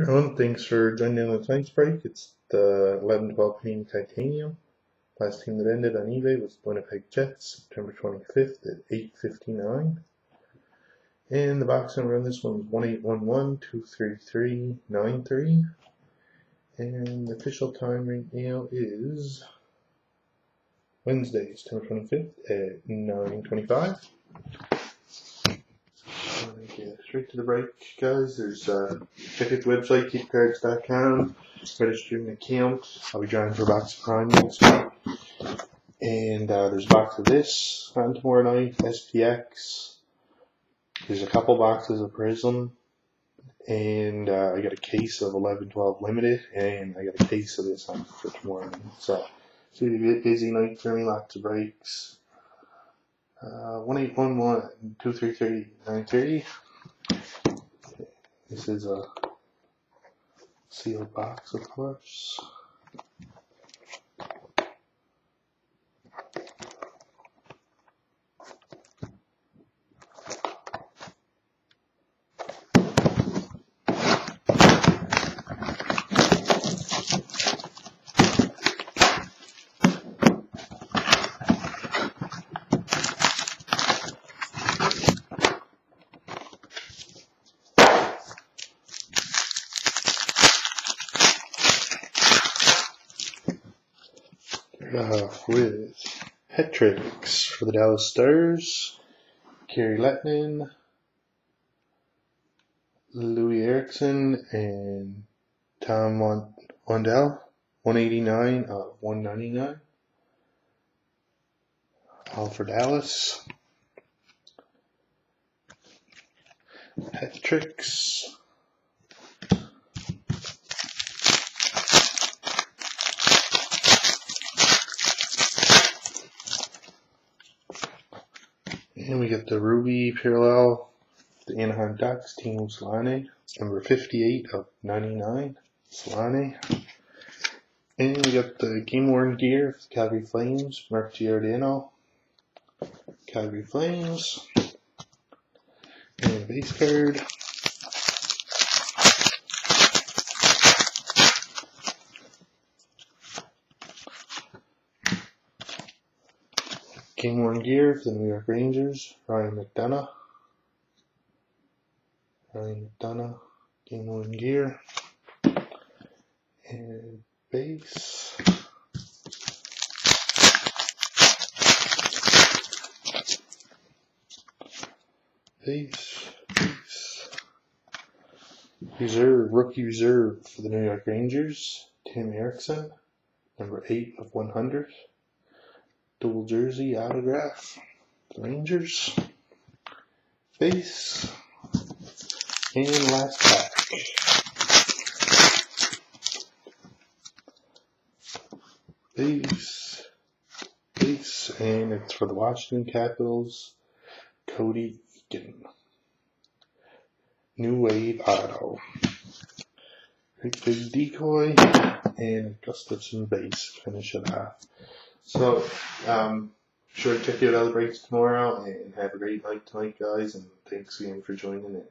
Everyone, thanks for joining in on the tonight's break. It's the 11-12 Panini Titanium. Last team that ended on eBay was Winnipeg Jets, September 25th at 8:59. And the box number on this one was 181123393. And the official time right now is Wednesday, September 25th at 9:25. Get straight to the break, guys. There's check out the website, keepcards.com, register an account. I'll be drawing for a box of Prime next week. And there's a box of this on tomorrow night, SPX. There's a couple boxes of Prism. And I got a case of 11-12 Limited. And I got a case of this on for tomorrow night. So it's going to be a bit busy night for me, lots of breaks. 181123393. This is a sealed box, of course. With hat tricks for the Dallas Stars, Kerry Lettman, Louis Erickson, and Tom Wandell, 189 of 199. All for Dallas. Hat tricks. And we get the Ruby Parallel, the Anaheim Ducks, Team Solane, number 58 of 99, Solane. And we got the Game Worn Gear, Calgary Flames, Mark Giordano, Calgary Flames. And a base card. Game Worn Gear for the New York Rangers, Ryan McDonough, Game Worn Gear, and base. Rookie reserve for the New York Rangers, Tim Erickson, number 8 of 100. Dual jersey autograph, the Rangers, base, and last pack. Base, and it's for the Washington Capitals, Cody Eakin. New Wave Auto. Great big decoy, and Gustafson base to finish it off. So, sure to check out other breaks tomorrow, and have a great night tonight, guys, and thanks again for joining in.